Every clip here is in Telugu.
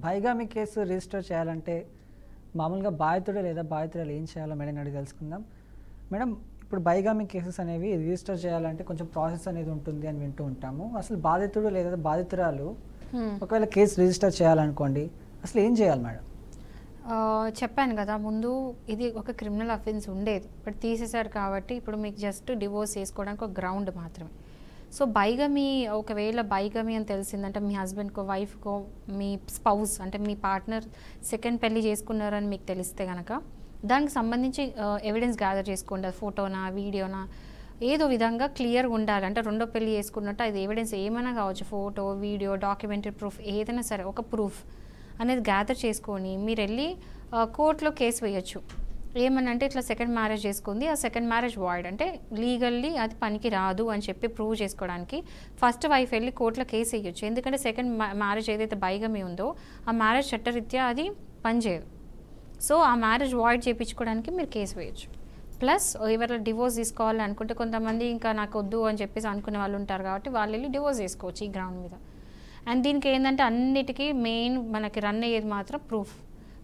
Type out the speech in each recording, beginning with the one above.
బైగామి కేసు రిజిస్టర్ చేయాలంటే మామూలుగా బాధితుడు లేదా బాధితురాలు ఏం చేయాలో మేడం అడిగి తెలుసుకుందాం. మేడం, ఇప్పుడు బైగామి కేసెస్ అనేవి రిజిస్టర్ చేయాలంటే కొంచెం ప్రాసెస్ అనేది ఉంటుంది అని వింటూ ఉంటాము. అసలు బాధితుడు లేదా బాధితురాలు ఒకవేళ కేసు రిజిస్టర్ చేయాలనుకోండి, అసలు ఏం చేయాలి మేడం? చెప్పాను కదా ముందు, ఇది ఒక క్రిమినల్ అఫెన్స్ ఉండేది, ఇప్పుడు తీసేశారు కాబట్టి ఇప్పుడు మీకు జస్ట్ డివోర్స్ చేసుకోవడానికి ఒక గ్రౌండ్ మాత్రమే. సో బైగమీ, ఒకవేళ బైగమీ అని తెలిసిందంటే మీ హస్బెండ్కో వైఫ్కో మీ స్పౌస్ అంటే మీ పార్ట్నర్ సెకండ్ పెళ్లి చేసుకున్నారని మీకు తెలిస్తే కనుక దానికి సంబంధించి ఎవిడెన్స్ గ్యాదర్ చేసుకోండి. అది ఫోటోనా వీడియోనా ఏదో విధంగా క్లియర్గా ఉండాలి. అంటే రెండో పెళ్లి చేసుకున్నట్టు అది ఎవిడెన్స్ ఏమైనా కావచ్చు, ఫోటో వీడియో డాక్యుమెంటరీ ప్రూఫ్ ఏదైనా సరే ఒక ప్రూఫ్ అనేది గ్యాదర్ చేసుకొని మీరు వెళ్ళి కోర్టులో కేసు వేయచ్చు. ఏమనంటే ఇట్లా సెకండ్ మ్యారేజ్ చేసుకుంది, ఆ సెకండ్ మ్యారేజ్ వాయిడ్ అంటే లీగల్లీ అది పనికి రాదు అని చెప్పి ప్రూవ్ చేసుకోవడానికి ఫస్ట్ వైఫ్ వెళ్ళి కోర్టులో కేసు వేయచ్చు. ఎందుకంటే సెకండ్ మ్యారేజ్ ఏదైతే బైగమీ ఉందో ఆ మ్యారేజ్ చట్టరీత్యా అది పనిచేయదు. సో ఆ మ్యారేజ్ వాయిడ్ చేయించుకోవడానికి మీరు కేసు వేయచ్చు. ప్లస్ ఎవరైనా డివోర్స్ తీసుకోవాలి అనుకుంటే కొంతమంది ఇంకా నాకు వద్దు అని చెప్పేసి అనుకునే వాళ్ళు ఉంటారు కాబట్టి వాళ్ళు వెళ్ళి డివోర్స్ చేసుకోవచ్చు ఈ గ్రౌండ్ మీద. అండ్ దీనికి ఏంటంటే అన్నిటికీ మెయిన్ మనకి రన్ అయ్యేది మాత్రం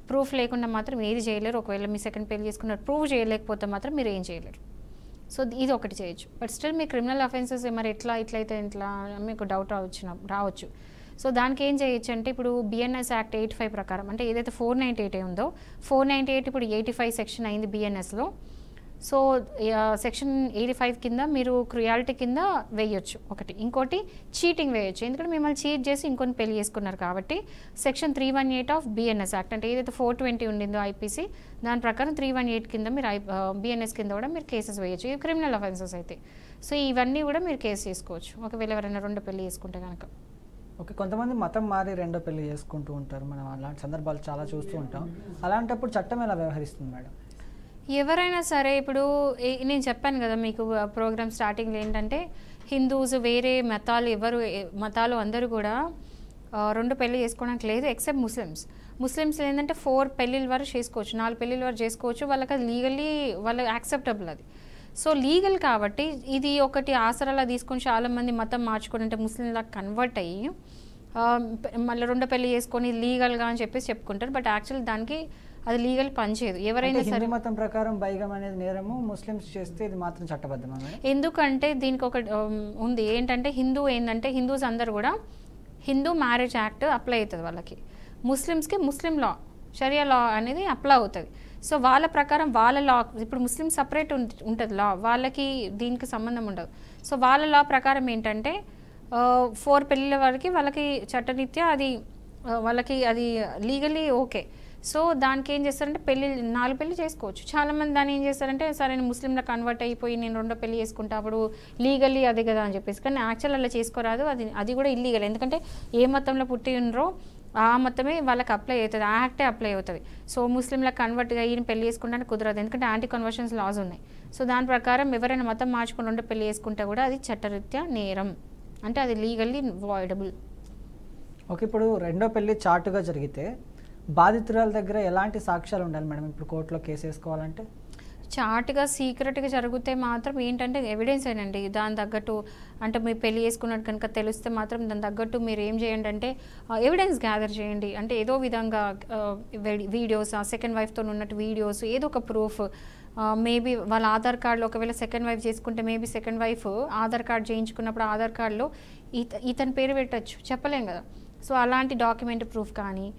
ప్రూఫ్ లేకుండా మాత్రం ఏది చేయలేరు. ఒకవేళ మీ సెకండ్ పెళ్లి చేసుకున్నారు ప్రూవ్ చేయలేకపోతే మాత్రం మీరు ఏం చేయలేరు. సో ఇది ఒకటి చేయొచ్చు. But still me criminal offences మరి ఇట్లయితే మీకు డౌట్ రావచ్చు. సో దానికి ఏం చేయొచ్చు అంటే ఇప్పుడు బిఎన్ఎస్ యాక్ట్ 85 ప్రకారం అంటే ఏదైతే 498 ఉందో 498 ఇప్పుడు 85 సెక్షన్ అయింది బిఎన్ఎస్లో. సో సెక్షన్ 85 కింద మీరు క్రుయాలిటీ కింద వేయొచ్చు ఒకటి. ఇంకోటి చీటింగ్ వేయొచ్చు, ఎందుకంటే మిమ్మల్ని చీట్ చేసి ఇంకొని పెళ్లి చేసుకున్నారు కాబట్టి సెక్షన్ 318 ఆఫ్ బిఎన్ఎస్ యాక్ట్ అంటే ఏదైతే 420 ఉండిందో ఐపీసీ దాని ప్రకారం 318 కింద మీరు బిఎన్ఎస్ కింద కూడా మీరు కేసెస్ వేయొచ్చు. ఇవి క్రిమినల్ అఫెన్సెస్ అయితే. సో ఇవన్నీ కూడా మీరు కేసు చేసుకోవచ్చు ఒకవేళ ఎవరైనా రెండో పెళ్లి చేసుకుంటే కనుక. ఓకే, కొంతమంది మతం మారి రెండో పెళ్లి చేసుకుంటూ ఉంటారు, మనం అలాంటి సందర్భాలు చాలా చూస్తూ ఉంటాం. అలాంటప్పుడు చట్టం ఎలా వ్యవహరిస్తుంది మేడం? ఎవరైనా సరే ఇప్పుడు నేను చెప్పాను కదా మీకు ప్రోగ్రామ్ స్టార్టింగ్లో ఏంటంటే హిందూస్ వేరే మతాలు అందరూ కూడా రెండు పెళ్లి చేసుకోవడానికి లేదు ఎక్సెప్ట్ ముస్లిమ్స్ ఏంటంటే 4 పెళ్ళిళ్ళ వరకు చేసుకోవచ్చు, 4 పెళ్ళిళ్ళ వరకు చేసుకోవచ్చు. వాళ్ళకి అది లీగల్లీ వాళ్ళకి యాక్సెప్టబుల్ అది. సో లీగల్ కాబట్టి ఇది ఒకటి ఆసరాలా తీసుకొని చాలామంది మతం మార్చుకొని అంటే ముస్లింలా కన్వర్ట్ అయ్యి మళ్ళీ రెండో పెళ్లి చేసుకొని లీగల్గా అని చెప్పేసి చెప్పుకుంటారు. బట్ యాక్చువల్లీ దానికి అది లీగల్ పనిచేయదు. ఎవరైనా సరే మతం ప్రకారం బైగం అనేది నేరము, ముస్లిమ్స్ చేస్తే ఇది మాత్రం చట్టబద్ధమా? ఎందుకంటే దీనికి ఒక ఉంది ఏంటంటే హిందూస్ అందరు కూడా హిందూ మ్యారేజ్ యాక్ట్ అప్లై అవుతుంది వాళ్ళకి. ముస్లిమ్స్కి ముస్లిం లా షరియా లా అనేది అప్లై అవుతుంది. సో వాళ్ళ ప్రకారం వాళ్ళ లా ఇప్పుడు ముస్లిం సపరేట్ ఉంటుంది లా, వాళ్ళకి దీనికి సంబంధం ఉండదు. సో వాళ్ళ లా ప్రకారం ఏంటంటే 4 పెళ్ళిళ్ళ వరకు వాళ్ళకి చట్టరీత్యా అది వాళ్ళకి అది లీగల్లీ ఓకే. సో దానికి ఏం చేస్తారంటే 4 పెళ్లి చేసుకోవచ్చు. చాలామంది దాన్ని ఏం చేస్తారంటే సరే నేను ముస్లింలో కన్వర్ట్ అయిపోయి నేను రెండో పెళ్లి చేసుకుంటా అప్పుడు లీగల్లీ అదే కదా అని చెప్పేసి. కానీ యాక్చువల్ అలా చేసుకోరాదు, అది కూడా ఇల్లీగల్. ఎందుకంటే ఏ మతంలో పుట్టి ఉన్నారో ఆ మతమే వాళ్ళకి అప్లై అవుతుంది, ఆ యాక్టే అప్లై అవుతుంది. సో ముస్లింలకు కన్వర్ట్గా ఈయన పెళ్లి చేసుకుంటానికి కుదరదు, ఎందుకంటే యాంటీ కన్వర్షన్స్ లాస్ ఉన్నాయి. సో దాని ప్రకారం ఎవరైనా మతం మార్చుకుని రెండో పెళ్లి చేసుకుంటే కూడా అది చట్టరీత్యా నేరం, అంటే అది లీగల్లీ వాయిడబుల్. ఓకే, ఇప్పుడు రెండో పెళ్లి చాటుగా జరిగితే బాధితురాల దగ్గర ఎలాంటి సాక్ష్యాలు ఉండాలి మేడం ఇప్పుడు కోర్టులో కేసు వేసుకోవాలంటే? చాటుగా సీక్రెట్గా జరిగితే మాత్రం ఏంటంటే ఎవిడెన్స్ ఏనండి దాని తగ్గట్టు. అంటే మీరు పెళ్లి చేసుకున్నట్టు కనుక తెలిస్తే మాత్రం దాని తగ్గట్టు మీరు ఏం చేయండి అంటే ఎవిడెన్స్ గ్యాదర్ చేయండి. అంటే ఏదో విధంగా వీడియోస్, ఆ సెకండ్ వైఫ్తో ఉన్నట్టు వీడియోస్, ఏదో ఒక ప్రూఫ్. మేబీ వాళ్ళ ఆధార్ కార్డులో ఒకవేళ సెకండ్ వైఫ్ చేసుకుంటే maybe second wife Aadhaar card చేయించుకున్నప్పుడు ఆధార్ కార్డులో ఇతని పేరు పెట్టచ్చు, చెప్పలేం కదా. సో అలాంటి డాక్యుమెంట్ ప్రూఫ్ కానీ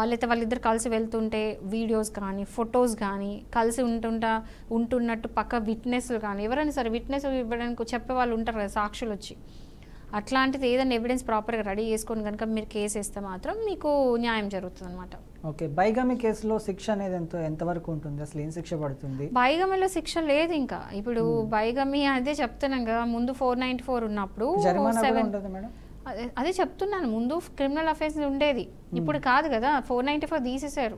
లేకపోతే వాళ్ళిద్దరు కలిసి వెళ్తుంటే వీడియోస్ కానీ ఫొటోస్ కానీ కలిసి ఉంటున్నట్టు పక్క విట్నెస్లు కానీ ఎవరైనా సరే విట్నెస్ ఇవ్వడానికి చెప్పే వాళ్ళు ఉంటారు కదా సాక్షులు వచ్చి, అట్లాంటిది ఏదైనా ఎవిడెన్స్ ప్రాపర్గా రెడీ చేసుకొని కనుక మీరు కేసు వేస్తే మాత్రం మీకు న్యాయం జరుగుతుంది అనమాట. ఓకే, బైగమి కేసులో శిక్ష అనేది ఎంతవరకు ఉంటుంది? అసలు ఏం శిక్ష పడుతుంది? బైగమిలో శిక్ష లేదు ఇంకా. ఇప్పుడు బైగమి అదే చెప్తున్నాం కదా, ముందు 494 ఉన్నప్పుడు అదే చెప్తున్నాను, ముందు క్రిమినల్ అఫెన్స్ ఉండేది, ఇప్పుడు కాదు కదా, 494 తీసేశారు.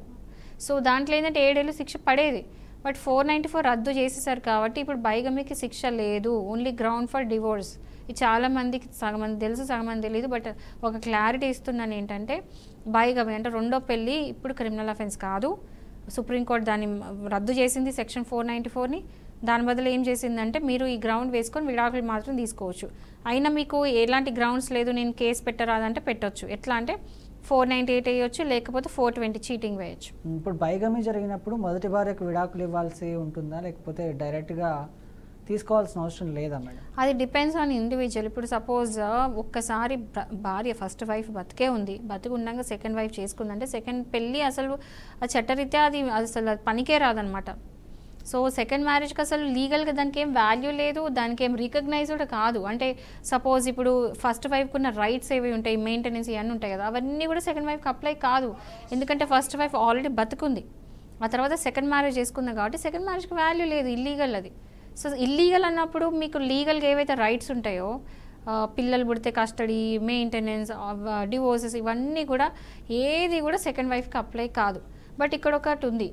సో దాంట్లో ఏంటంటే 7 ఏళ్ళు శిక్ష పడేది. బట్ 494 రద్దు చేసేసారు కాబట్టి ఇప్పుడు బైగమికి శిక్ష లేదు, ఓన్లీ గ్రౌండ్ ఫర్ డివోర్స్. ఇది చాలామందికి సగమంది తెలుసు సగమంది తెలియదు. బట్ ఒక క్లారిటీ ఇస్తున్నాను ఏంటంటే బైగమి అంటే రెండో పెళ్ళి ఇప్పుడు క్రిమినల్ అఫెన్స్ కాదు. సుప్రీంకోర్టు దాన్ని రద్దు చేసింది సెక్షన్ 494ని. దాని బదులు ఏం చేసిందంటే మీరు ఈ గ్రౌండ్ వేసుకొని విడాకులు మాత్రం తీసుకోవచ్చు. అయినా మీకు ఎలాంటి గ్రౌండ్స్ లేదు నేను కేసు పెట్టరాదంటే పెట్టొచ్చు. ఎట్లా అంటే 498 వేయొచ్చు, లేకపోతే 420 చీటింగ్ వేయొచ్చు. ఇప్పుడు బైగమీ జరిగినప్పుడు మొదటి భార్యకు విడాకులు ఇవ్వాల్సి ఉంటుందా, లేకపోతే డైరెక్ట్గా తీసుకోవాల్సిన అవసరం లేదా మేడం? అది డిపెండ్స్ ఆన్ ఇండివిజువల్. ఇప్పుడు సపోజ్ ఒక్కసారి భార్య ఫస్ట్ వైఫ్ బతికే ఉంది, బతికి ఉండగా సెకండ్ వైఫ్ చేసుకుందంటే సెకండ్ పెళ్ళి అసలు చట్టరీత్యా అది అసలు పనికే రాదనమాట. సో సెకండ్ మ్యారేజ్కి అసలు లీగల్గా దానికి ఏం వాల్యూ లేదు, దానికి ఏం రికగ్నైజ్డ్ కాదు. అంటే సపోజ్ ఇప్పుడు ఫస్ట్ వైఫ్కి ఉన్న రైట్స్ ఏవి ఉంటాయి, మెయింటెనెన్స్ ఇవన్నీ ఉంటాయి కదా, అవన్నీ కూడా సెకండ్ వైఫ్కి అప్లై కాదు. ఎందుకంటే ఫస్ట్ వైఫ్ ఆల్రెడీ బతుకుంది, ఆ తర్వాత సెకండ్ మ్యారేజ్ చేసుకుంది కాబట్టి సెకండ్ మ్యారేజ్కి వాల్యూ లేదు, ఇల్లీగల్ అది. సో ఇల్లీగల్ అన్నప్పుడు మీకు లీగల్గా ఏవైతే రైట్స్ ఉంటాయో, పిల్లలు పుడితే కస్టడీ, మెయింటెనెన్స్, డివోర్సెస్, ఇవన్నీ కూడా ఏది కూడా సెకండ్ వైఫ్కి అప్లై కాదు. బట్ ఇక్కడ ఒకటి ఉంది,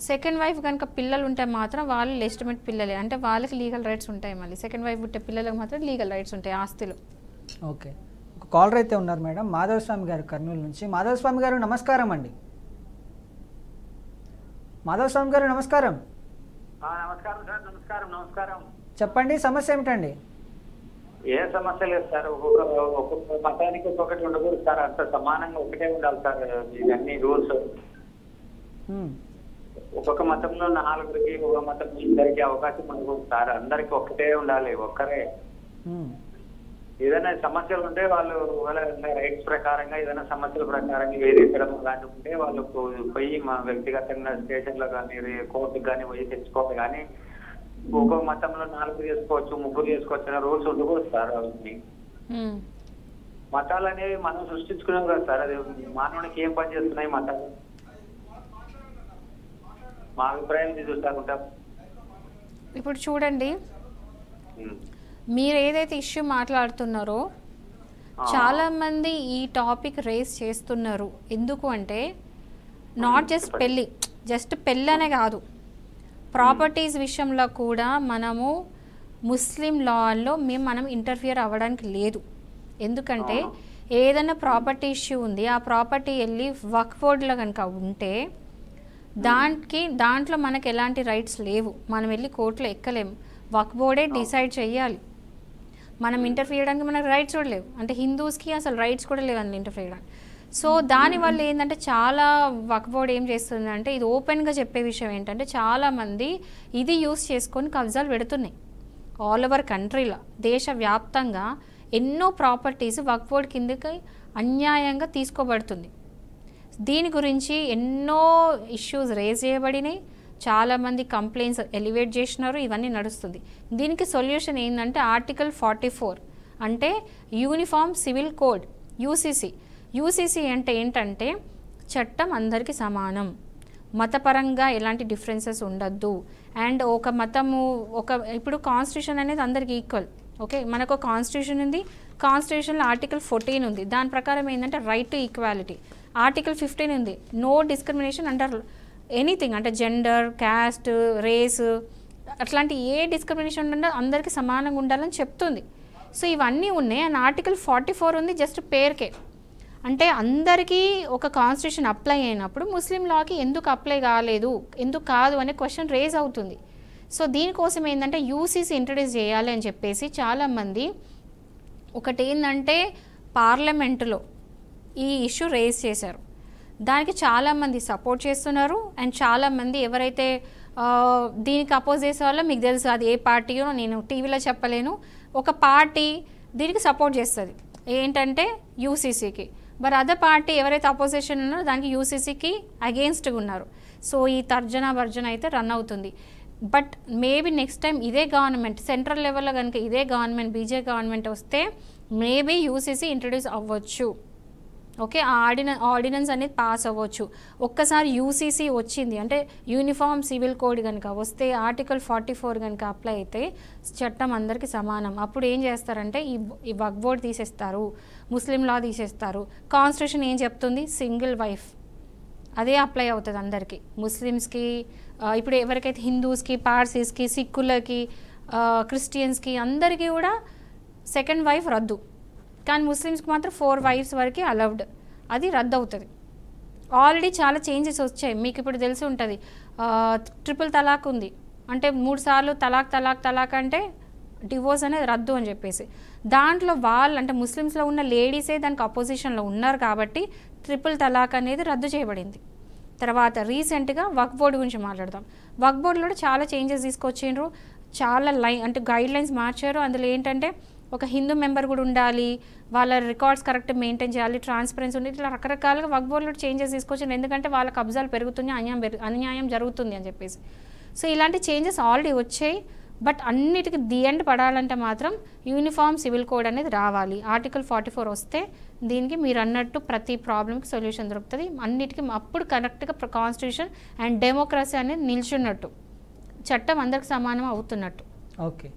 సెకండ్ వైఫ్ కనుక పిల్లలు ఉంటే మాత్రం వాళ్ళు లెజిటిమేట్ పిల్లలే, అంటే వాళ్ళకి లీగల్ రైట్స్ ఉంటాయి. మళ్ళీ సెకండ్ వైఫ్ పుట్టే పిల్లలకు మాత్రం లీగల్ రైట్స్ ఉంటాయి ఆస్తిలో. ఓకే, ఒక కాలర్ అయితే ఉన్నారు మేడం, మాధవస్వామి గారు కర్నూలు నుంచి. మాధవస్వామి గారు నమస్కారం అండి. మాధవస్వామి గారు నమస్కారం. నమస్కారం సార్. నమస్కారం. చెప్పండి, సమస్య ఏమిటండి? ఏ సమస్య లేదు సార్. ఒక్కొక్క మతానికి ఒక్కొక్కటి ఉండకూడదు సార్, అంత సమానంగా ఒకటే ఉండాలి సార్ ఇవన్నీ రూల్స్. ఒక్కొక్క మతంలో 4కి, ఒక మతం 2కి అవకాశం ఉండకూడదు సార్, అందరికి ఒక్కటే ఉండాలి, ఒక్కరే. ఏదైనా సమస్యలు ఉంటే వాళ్ళు రైట్స్ ప్రకారంగా ఏదైనా సమస్యల ప్రకారంగా వేధించడం అలాంటి ఉంటే వాళ్ళు పోయి మా వ్యక్తిగతంగా స్టేషన్లో కానీ కోర్టుకు కానీ పోయి తెచ్చుకోవాలి. కానీ ఒక్కొక్క మతంలో 4 చేసుకోవచ్చు, 3 చేసుకోవచ్చు అనే రూల్స్ ఉండకూడదు సార్. అవన్నీ మతాలు అనేవి మనం సృష్టించుకున్నాం కదా సార్, అది మానవునికి ఏం పని చేస్తున్నాయి మతాలు? మా అభిప్రాయం చూస్తాకుంటాం. ఇప్పుడు చూడండి, మీరు ఏదైతే ఇష్యూ మాట్లాడుతున్నారో చాలామంది ఈ టాపిక్ రేస్ చేస్తున్నారు. ఎందుకు అంటే నాట్ జస్ట్ పెళ్ళి అనే కాదు, ప్రాపర్టీస్ విషయంలో కూడా మనము ముస్లిం లాలో మనం ఇంటర్ఫియర్ అవ్వడానికి లేదు. ఎందుకంటే ఏదైనా ప్రాపర్టీ ఇష్యూ ఉంది, ఆ ప్రాపర్టీ వెళ్ళి వక్ఫ్ బోర్డులో కనుక ఉంటే దాంట్లో మనకు ఎలాంటి రైట్స్ లేవు, మనం వెళ్ళి కోర్టులో ఎక్కలేము, వక్ఫ్ బోర్డే డిసైడ్ చేయాలి. మనం ఇంటర్ఫియర్ చేయడానికి మనకు రైట్స్ కూడా లేవు, అంటే హిందూస్కి అసలు రైట్స్ కూడా లేవండి ఇంటర్ఫియర్ చేయడానికి. సో దానివల్ల ఏంటంటే చాలా వక్ఫ్ బోర్డ్ ఏం చేస్తుందంటే, ఇది ఓపెన్గా చెప్పే విషయం ఏంటంటే, చాలామంది ఇది యూస్ చేసుకొని కబ్జాలు పెడుతున్నాయి. ఆల్ ఓవర్ కంట్రీలో దేశవ్యాప్తంగా ఎన్నో ప్రాపర్టీస్ వక్ఫ్ బోర్డ్ కిందకి అన్యాయంగా తీసుకోబడుతుంది. దీని గురించి ఎన్నో ఇష్యూస్ రేజ్ చేయబడినాయి, చాలామంది కంప్లైంట్స్ ఎలివేట్ చేసినారు, ఇవన్నీ నడుస్తుంది. దీనికి సొల్యూషన్ ఏంటంటే ఆర్టికల్ 44, అంటే యూనిఫామ్ సివిల్ కోడ్, యూసీసీ అంటే ఏంటంటే చట్టం అందరికీ సమానం, మతపరంగా ఎలాంటి డిఫరెన్సెస్ ఉండద్దు. అండ్ ఒక మతము ఇప్పుడు కాన్స్టిట్యూషన్ అనేది అందరికి ఈక్వల్. ఓకే, మనకు కాన్స్టిట్యూషన్ ఉంది, కాన్స్టిట్యూషన్లో ఆర్టికల్ 14 ఉంది, దాని ప్రకారం ఏంటంటే రైట్ టు ఈక్వాలిటీ. ఆర్టికల్ 15 ఉంది, నో డిస్క్రిమినేషన్ అండర్ ఎనీథింగ్, అంటే జెండర్, క్యాస్ట్, రేస్, అట్లాంటి ఏ డిస్క్రిమినేషన్ ఉండదో అందరికీ సమానంగా ఉండాలని చెప్తుంది. సో ఇవన్నీ ఉన్నాయి. అండ్ ఆర్టికల్ 44 ఉంది జస్ట్ పేరుకే. అంటే అందరికీ ఒక కాన్స్టిట్యూషన్ అప్లై అయినప్పుడు ముస్లిం లాకి ఎందుకు అప్లై కాలేదు, ఎందుకు కాదు అనే క్వశ్చన్ రేజ్ అవుతుంది. సో దీనికోసం ఏంటంటే యూసీసీ ఇంట్రడ్యూస్ చేయాలి అని చెప్పేసి చాలామంది, ఒకటి ఏంటంటే పార్లమెంటులో ఈ ఇష్యూ రేజ్ చేశారు, దానికి చాలామంది సపోర్ట్ చేస్తున్నారు. అండ్ చాలామంది ఎవరైతే దీనికి అపోజ్ చేసే వాళ్ళో మీకు తెలుసు, అది ఏ పార్టీయో నేను టీవీలో చెప్పలేను. ఒక పార్టీ దీనికి సపోర్ట్ చేస్తుంది ఏంటంటే యూసీసీకి, మరి అదర్ పార్టీ ఎవరైతే అపోజిషన్ ఉన్నారో దానికి యూసీసీకి అగెయిన్స్ట్గా ఉన్నారు. సో ఈ తర్జన భర్జన అయితే రన్ అవుతుంది. బట్ మేబీ నెక్స్ట్ టైం ఇదే గవర్నమెంట్ సెంట్రల్ లెవెల్లో కనుక ఇదే గవర్నమెంట్ బీజేపీ గవర్నమెంట్ వస్తే మేబీ యూసీసీ ఇంట్రడ్యూస్ అవ్వచ్చు. ఓకే, ఆ ఆర్డినెన్స్ అనేది పాస్ అవ్వచ్చు. ఒక్కసారి యూసీసీ వచ్చింది అంటే యూనిఫామ్ సివిల్ కోడ్ కనుక వస్తే, ఆర్టికల్ 44 కనుక అప్లై అయితే చట్టం అందరికీ సమానం. అప్పుడు ఏం చేస్తారంటే ఈ వక్ఫ్ బోర్డ్ తీసేస్తారు, ముస్లిం లా తీసేస్తారు. కాన్స్టిట్యూషన్ ఏం చెప్తుంది, సింగిల్ వైఫ్, అదే అప్లై అవుతుంది అందరికీ. ముస్లిమ్స్కి, ఇప్పుడు ఎవరికైతే హిందూస్కి, పార్సీస్కి, సిక్కులకి, క్రిస్టియన్స్కి అందరికీ కూడా సెకండ్ వైఫ్ రద్దు. కానీ ముస్లిమ్స్కి మాత్రం 4 వైఫ్స్ వరకు అలౌడ్, అది రద్దు అవుతుంది. ఆల్రెడీ చాలా చేంజెస్ వచ్చాయి, మీకు ఇప్పుడు తెలిసి ఉంటుంది. ట్రిపుల్ తలాక్ ఉంది, అంటే 3 సార్లు తలాక్ అంటే డివోర్స్ అనేది రద్దు అని చెప్పేసి. దాంట్లో వాళ్ళు అంటే ముస్లిమ్స్లో ఉన్న లేడీసే దానికి అపోజిషన్లో ఉన్నారు కాబట్టి ట్రిపుల్ తలాక్ అనేది రద్దు చేయబడింది. తర్వాత రీసెంట్గా వక్ఫ్ బోర్డు గురించి మాట్లాడదాం. వక్ఫ్ బోర్డులో కూడా చాలా చేంజెస్ తీసుకొచ్చిండ్రు, చాలా అంటే గైడ్ లైన్స్ మార్చారు. అందులో ఏంటంటే ఒక హిందూ మెంబర్ కూడా ఉండాలి, వాళ్ళ రికార్డ్స్ కరెక్ట్ మెయింటైన్ చేయాలి, ట్రాన్స్పరెన్సీ ఉండి, ఇట్లా రకరకాలుగా వక్ఫ్ బోర్డులో చేంజెస్ తీసుకొచ్చారు. ఎందుకంటే వాళ్ళ కబ్జాలు పెరుగుతుంది, అన్యాయం జరుగుతుంది అని చెప్పేసి. సో ఇలాంటి చేంజెస్ ఆల్రెడీ వచ్చాయి. బట్ అన్నిటికీ ది ఎండ్ పడాలంటే మాత్రం యూనిఫామ్ సివిల్ కోడ్ అనేది రావాలి. ఆర్టికల్ 44 వస్తే దీనికి మీరు అన్నట్టు ప్రతి ప్రాబ్లంకి సొల్యూషన్ దొరుకుతుంది. అన్నిటికీ అప్పుడు కరెక్ట్గా కాన్స్టిట్యూషన్ అండ్ డెమోక్రసీ అనేది నిల్చున్నట్టు, చట్టం అందరికి సమానం అవుతున్నట్టు. ఓకే.